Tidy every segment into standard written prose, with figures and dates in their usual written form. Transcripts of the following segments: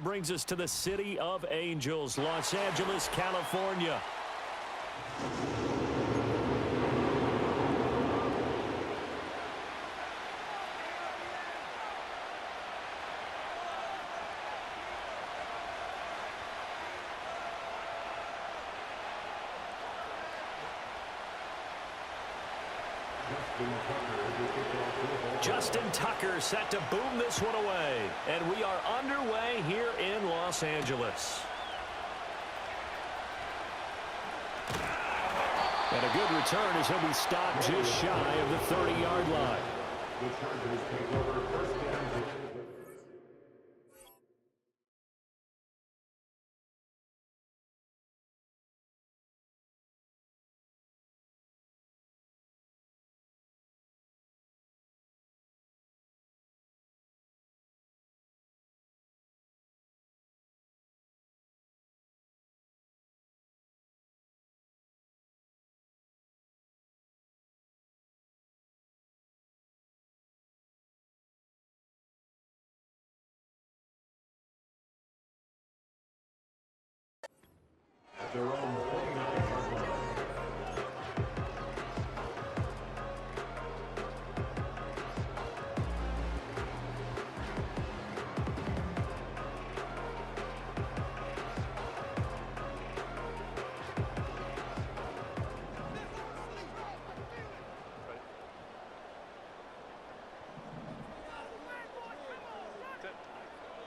Brings us to the City of Angels, Los Angeles, California. Justin Tucker set to boom this one away. And we are underway here in Los Angeles. And a good return as he'll be stopped just shy of the 30-yard line. The Chargers take over first down.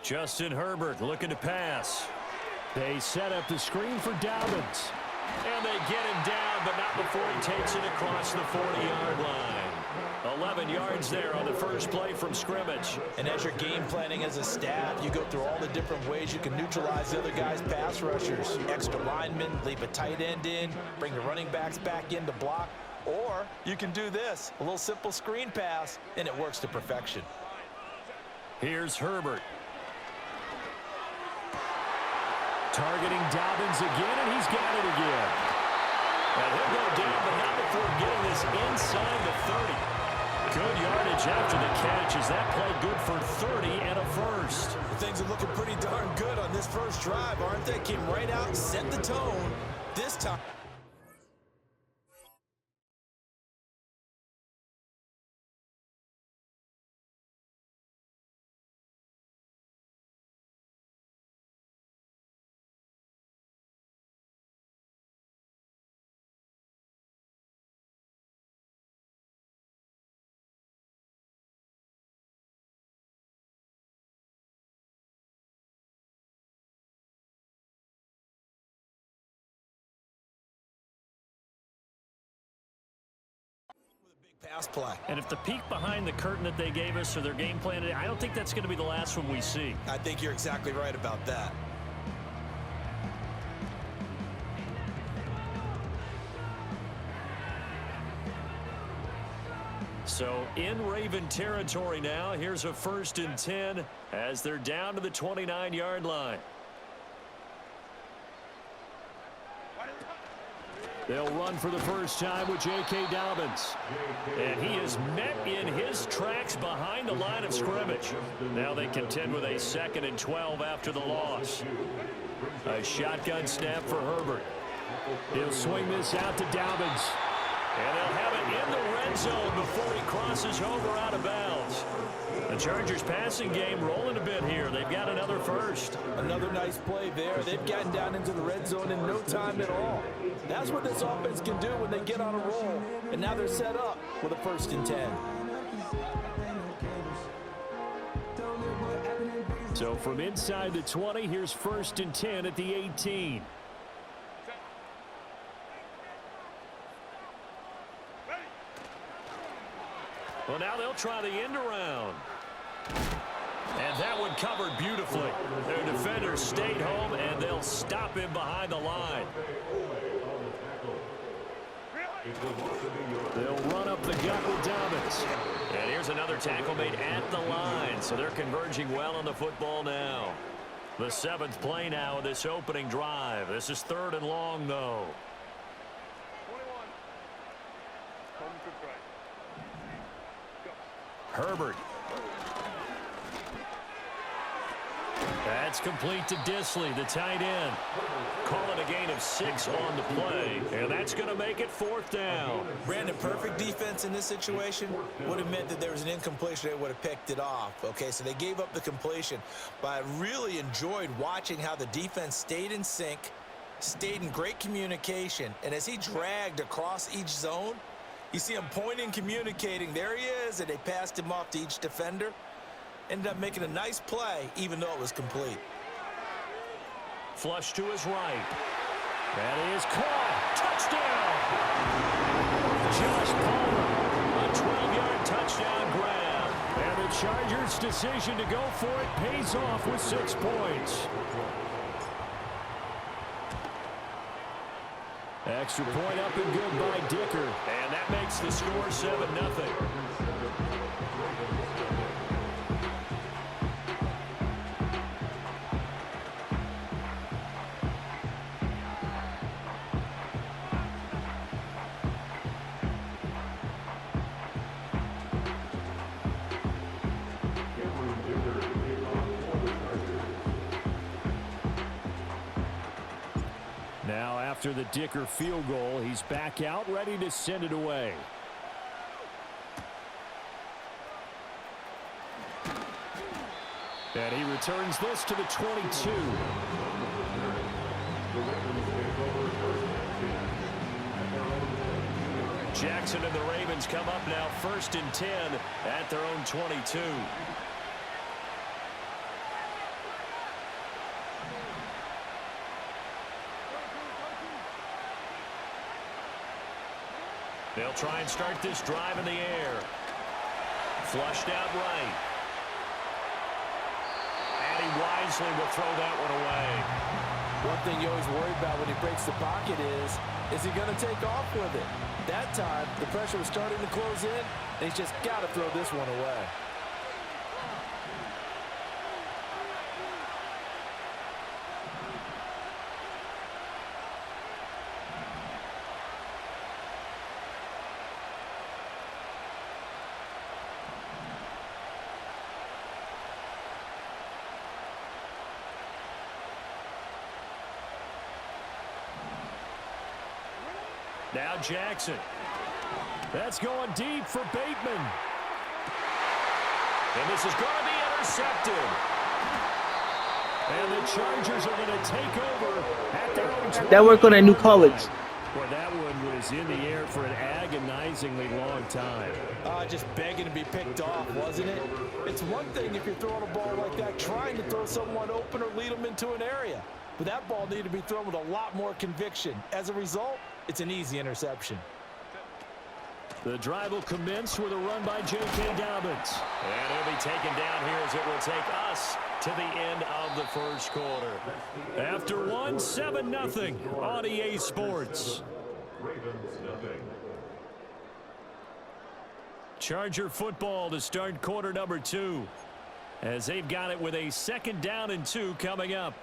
Justin Herbert looking to pass. They set up the screen for Dobbins. And they get him down, but not before he takes it across the 40-yard line. 11 yards there on the first play from scrimmage. And as you're game planning as a staff, you go through all the different ways you can neutralize the other guy's pass rushers. Extra linemen, leave a tight end in, bring the running backs back in to block. Or you can do this, a little simple screen pass, and it works to perfection. Here's Herbert. Targeting Dobbins again, and he's got it again. And he'll go down, but not before getting this inside the 30. Good yardage after the catch as that play good for 30 and a first. Things are looking pretty darn good on this first drive, aren't they? Came right out and set the tone this time. Pass play. And if the peek behind the curtain that they gave us or their game plan, I don't think that's going to be the last one we see. I think you're exactly right about that. So in Raven territory now, here's a 1st and 10 as they're down to the 29-yard line. They'll run for the first time with J.K. Dobbins. And he is met in his tracks behind the line of scrimmage. Now they contend with a 2nd and 12 after the loss. A shotgun snap for Herbert. He'll swing this out to Dobbins. And they'll have it in the red zone before he crosses over out of bounds. The Chargers passing game rolling a bit here. They've got another first. Another nice play there. They've gotten down into the red zone in no time at all. That's what this offense can do when they get on a roll. And now they're set up with a 1st and 10. So from inside the 20, here's 1st and 10 at the 18. Well, now they'll try the end around. And that one covered beautifully. Their defenders stayed home, and they'll stop him behind the line. They'll run up the gut with Dobbins. And here's another tackle made at the line. So they're converging well on the football now. The 7th play now of this opening drive. This is 3rd and long, though. Herbert. That's complete to Disley, the tight end. Calling a gain of 6 on the play, and that's going to make it 4th down. Brandon, perfect defense in this situation would have meant that there was an incompletion. They would have picked it off. Okay, so they gave up the completion, but I really enjoyed watching how the defense stayed in sync, stayed in great communication, and as he dragged across each zone, you see him pointing, communicating. There he is, and they passed him off to each defender. Ended up making a nice play, even though it was complete. Flush to his right. That is caught. Touchdown! Josh Palmer, a 12-yard touchdown grab. And the Chargers' decision to go for it pays off with 6 points. Extra point up and good by Dicker. And that makes the score 7-0. Now after the Dicker field goal, he's back out ready to send it away. And he returns this to the 22. Jackson and the Ravens come up now 1st and 10 at their own 22. They'll try and start this drive in the air. Flushed out right. And he wisely will throw that one away. One thing you always worry about when he breaks the pocket is he going to take off with it? That time, the pressure was starting to close in, and he's just got to throw this one away. Now Jackson. That's going deep for Bateman. And this is going to be intercepted. And the Chargers are going to take over at their own 20. That worked on a new college. Well, that one was in the air for an agonizingly long time. Just begging to be picked off, wasn't it? It's one thing if you're throwing a ball like that, trying to throw someone open or lead them into an area. But that ball needed to be thrown with a lot more conviction. As a result, it's an easy interception. The drive will commence with a run by J.K. Dobbins. And he'll be taken down here as it will take us to the end of the first quarter. After 1, 7-0 on EA Sports. Charger football to start quarter number 2. As they've got it with a 2nd down and 2 coming up.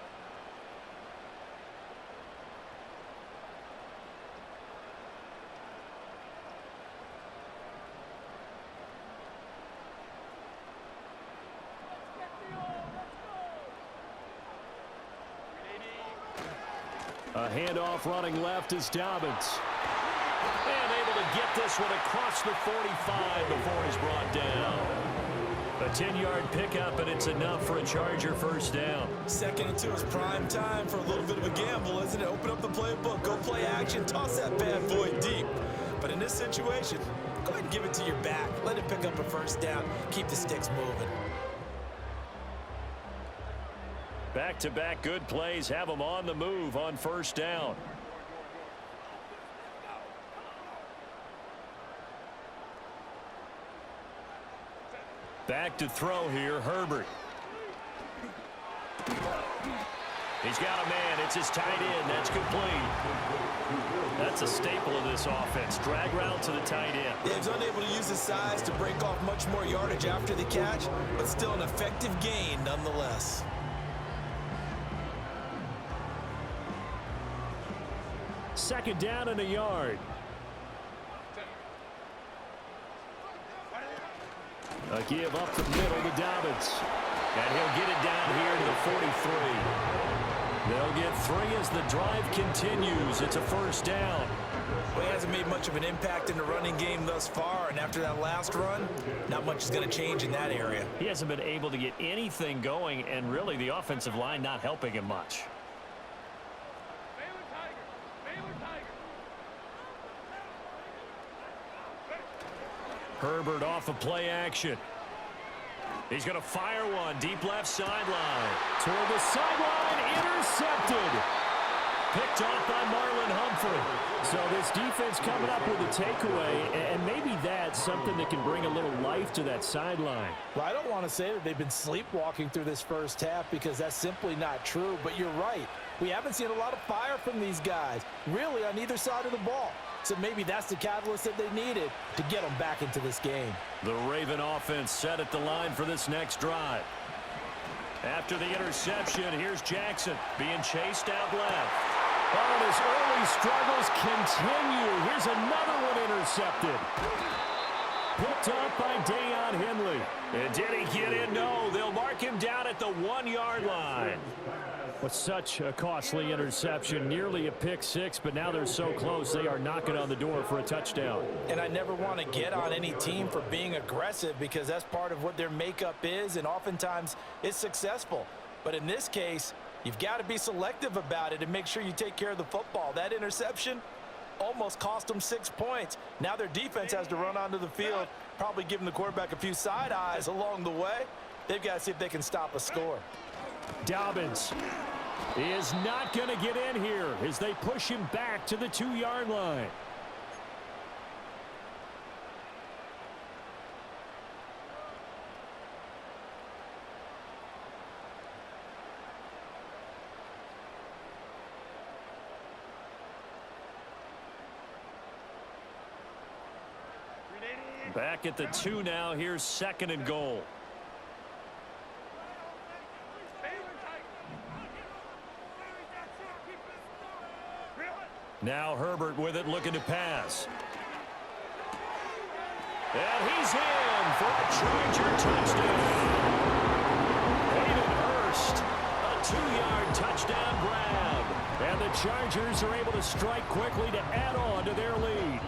A handoff running left is Dobbins. And able to get this one across the 45 before he's brought down. A 10-yard pickup, and it's enough for a Charger first down. 2nd and 2 is prime time for a little bit of a gamble, isn't it? Open up the playbook, go play action, toss that bad boy deep. But in this situation, go ahead and give it to your back. Let it pick up a first down. Keep the sticks moving. Back-to-back good plays have them on the move on first down. Back to throw here, Herbert. He's got a man. It's his tight end. That's complete. That's a staple of this offense. Drag route to the tight end. Yeah, he's unable to use his size to break off much more yardage after the catch, but still an effective gain nonetheless. Second down and a yard. A give up the middle to Dobbins. And he'll get it down here to the 43. They'll get 3 as the drive continues. It's a first down. Well, he hasn't made much of an impact in the running game thus far, and after that last run, not much is going to change in that area. He hasn't been able to get anything going, and really the offensive line not helping him much. Herbert off of play action. He's going to fire one deep left sideline. Toward the sideline, intercepted. Picked off by Marlon Humphrey. So this defense coming up with a takeaway, and maybe that's something that can bring a little life to that sideline. Well, I don't want to say that they've been sleepwalking through this first half because that's simply not true, but you're right. We haven't seen a lot of fire from these guys, really on either side of the ball. So maybe that's the catalyst that they needed to get them back into this game. The Raven offense set at the line for this next drive. After the interception, here's Jackson being chased out left. Oh, and his early struggles continue. Here's another one intercepted. Picked off by Deion Henley. And did he get in? No, they'll mark him down at the 1-yard line. With such a costly interception, nearly a pick six, but now they're so close they are knocking on the door for a touchdown. And I never want to get on any team for being aggressive because that's part of what their makeup is, and oftentimes it's successful. But in this case, you've got to be selective about it and make sure you take care of the football. That interception almost cost them 6 points. Now their defense has to run onto the field, probably giving the quarterback a few side eyes along the way. They've got to see if they can stop a score. Dobbins is not going to get in here as they push him back to the 2-yard line. Back at the 2 now. Here's 2nd and goal. Now Herbert with it, looking to pass. And he's in for a Charger touchdown. Hayden Hurst, a 2-yard touchdown grab. And the Chargers are able to strike quickly to add on to their lead.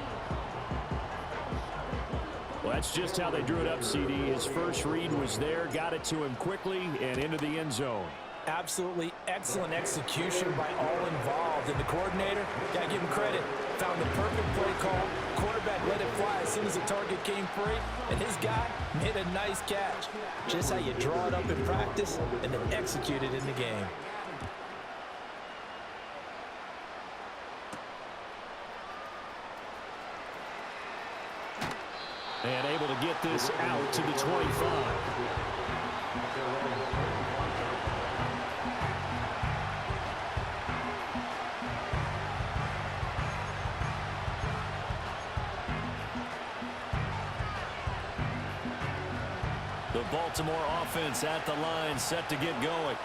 Well, that's just how they drew it up, CD. His first read was there, got it to him quickly and into the end zone. Absolutely excellent execution by all involved. And the coordinator, got to give him credit, found the perfect play call. Quarterback let it fly as soon as the target came free. And his guy made a nice catch. Just how you draw it up in practice and then execute it in the game. And able to get this out to the 25. The Baltimore offense at the line, set to get going.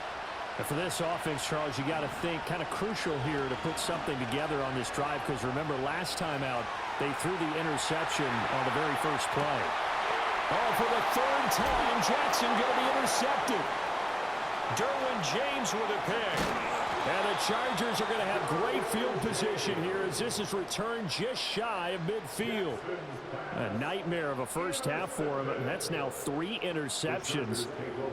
And for this offense, Charles, you got to think kind of crucial here to put something together on this drive, because remember last time out they threw the interception on the very first play. Oh, for the 3rd time, Jackson going to be intercepted. Derwin James with a pick. And the Chargers are going to have great field position here as this is returned just shy of midfield. A nightmare of a first half for him, and that's now 3 interceptions.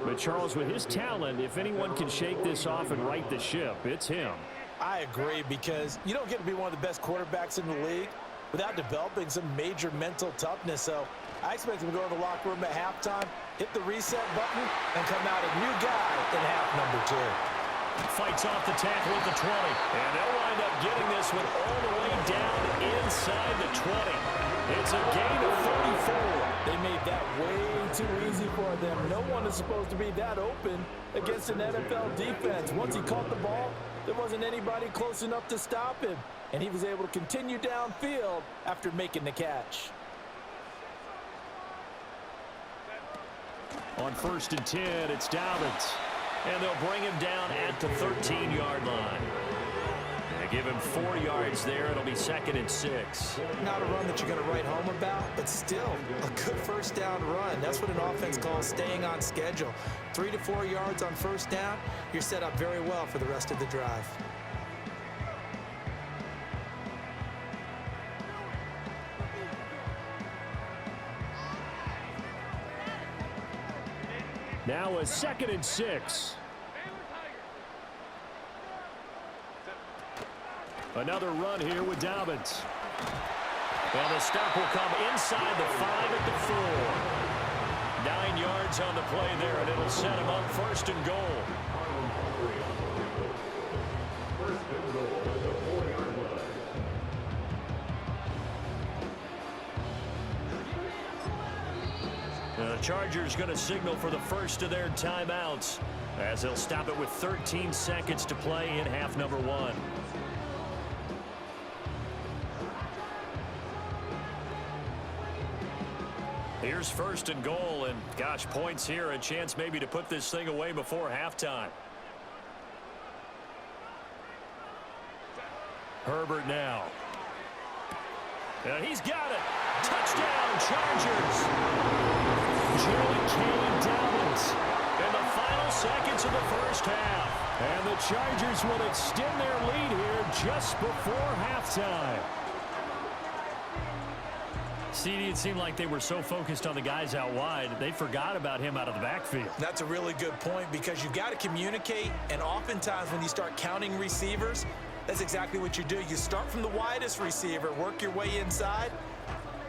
But Charles, with his talent, if anyone can shake this off and right the ship, it's him. I agree, because you don't get to be one of the best quarterbacks in the league without developing some major mental toughness. So I expect him to go in the locker room at halftime, hit the reset button, and come out a new guy in half number 2. Fights off the tackle at the 20. And they'll wind up getting this one all the way down inside the 20. It's a gain of 34. They made that way too easy for them. No one is supposed to be that open against an NFL defense. Once he caught the ball, there wasn't anybody close enough to stop him. And he was able to continue downfield after making the catch. On 1st and 10, it's Dobbins. And they'll bring him down at the 13-yard line. give him 4 yards there. It'll be 2nd and 6. Not a run that you're going to write home about, but still a good first down run. That's what an offense calls staying on schedule. 3 to 4 yards on first down, you're set up very well for the rest of the drive. Now a 2nd and 6. Another run here with Dobbins. And the stop will come inside the 5 at the 4. 9 yards on the play there, and it'll set him up 1st and goal. The Chargers going to signal for the first of their timeouts as they'll stop it with 13 seconds to play in half number 1. Here's 1st and goal, and gosh, points here, a chance maybe to put this thing away before halftime. Herbert now. And he's got it. Touchdown, Chargers. J.K. Dobbins in the final seconds of the first half. And the Chargers will extend their lead here just before halftime. CD, it seemed like they were so focused on the guys out wide, they forgot about him out of the backfield. That's a really good point because you've got to communicate, and oftentimes when you start counting receivers, that's exactly what you do. You start from the widest receiver, work your way inside.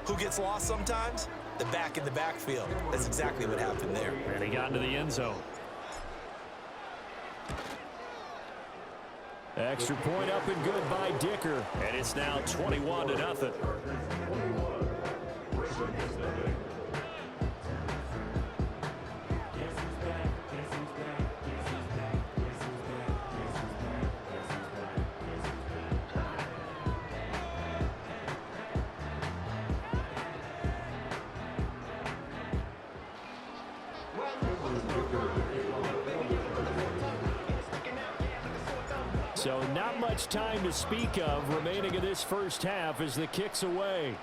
Who gets lost sometimes? The back in the backfield. That's exactly what happened there. And he got into the end zone. Extra point up and good by Dicker. And it's now 21-0. So not much time to speak of remaining in this first half as the kick's away.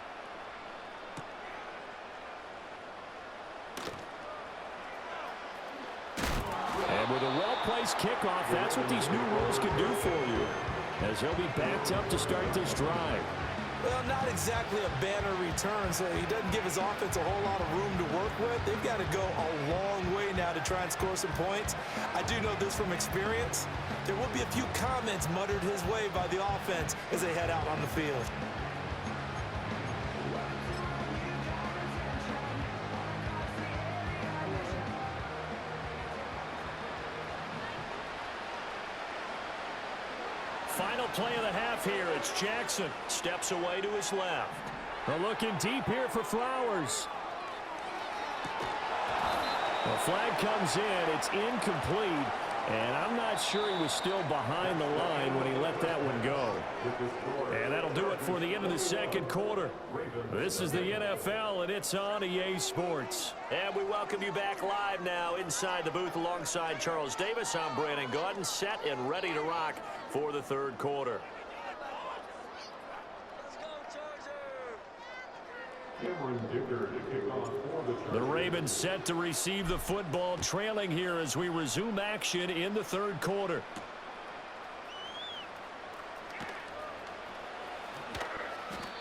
And with a well-placed kickoff, that's what these new rules can do for you, as he'll be backed up to start this drive. Well, not exactly a banner return, so he doesn't give his offense a whole lot of room to work with. They've got to go a long way now to try and score some points. I do know this from experience. There will be a few comments muttered his way by the offense as they head out on the field. Final play of the half here. It's Jackson. Steps away to his left. They're looking deep here for Flowers. The flag comes in. It's incomplete. And I'm not sure he was still behind the line when he let that one go. And that'll do it for the end of the second quarter. This is the NFL, and it's on EA Sports. And we welcome you back live now inside the booth alongside Charles Davis. I'm Brandon Gaudin, set and ready to rock for the third quarter. The Ravens set to receive the football, trailing here as we resume action in the third quarter.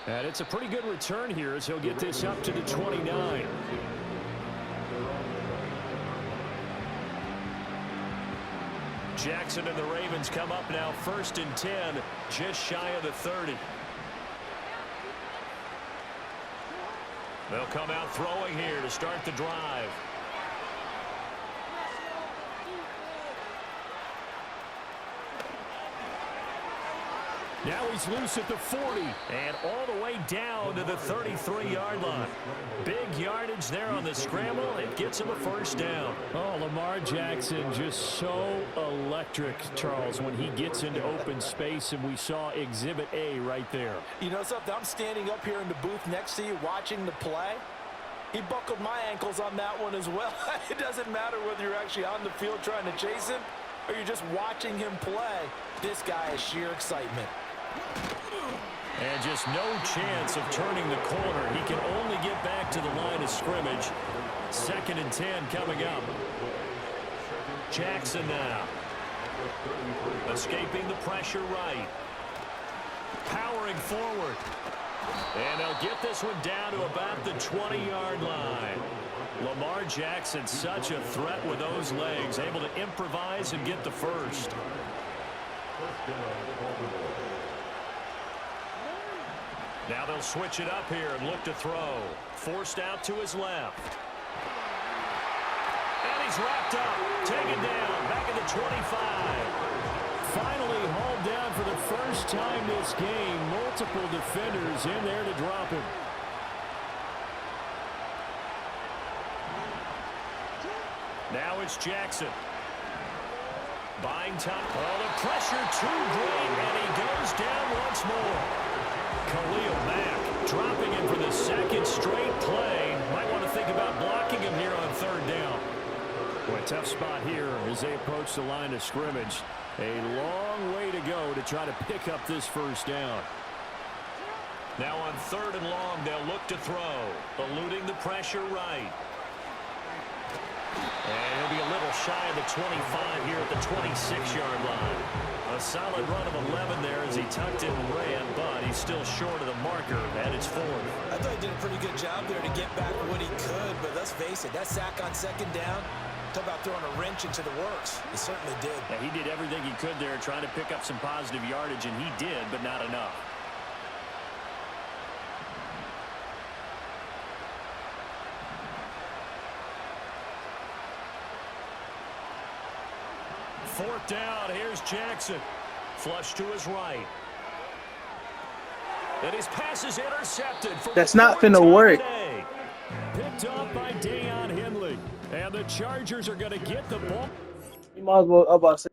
And it's a pretty good return here as he'll get this up to the 29. Jackson and the Ravens come up now 1st and 10, just shy of the 30. They'll come out throwing here to start the drive. Now he's loose at the 40 and all the way down to the 33-yard line. Big yardage there on the scramble. It gets him a first down. Oh, Lamar Jackson just so electric, Charles, when he gets into open space, and we saw Exhibit A right there. You know something? I'm standing up here in the booth next to you watching the play. He buckled my ankles on that one as well. It doesn't matter whether you're actually on the field trying to chase him or you're just watching him play. This guy is sheer excitement. And just no chance of turning the corner. He can only get back to the line of scrimmage. 2nd and 10 coming up. Jackson now. Escaping the pressure right. Powering forward. And they'll get this one down to about the 20-yard line. Lamar Jackson, such a threat with those legs, able to improvise and get the first. Now they'll switch it up here and look to throw. Forced out to his left. And he's wrapped up. Taken down. Back at the 25. Finally hauled down for the first time this game. Multiple defenders in there to drop him. Now it's Jackson. Buying time. Oh, the pressure too great, and he goes down once more. Khalil Mack dropping him for the 2nd straight play. Might want to think about blocking him here on 3rd down. Boy, tough spot here as they approach the line of scrimmage. A long way to go to try to pick up this 1st down. Now on 3rd and long, they'll look to throw. Eluding the pressure right. And he'll be a little shy of the 25 here at the 26-yard line. A solid run of 11 there as he tucked it and ran, but he's still short of the marker, and it's 4th. I thought he did a pretty good job there to get back what he could, but let's face it, that sack on 2nd down, talk about throwing a wrench into the works. He certainly did. Yeah, he did everything he could there trying to pick up some positive yardage, and he did, but not enough. Fourth down, here's Jackson. Flush to his right. And his pass is intercepted. That's not finna work. Picked up by Deion Henley. And the Chargers are going to get the ball. You might as well, I'm about to say.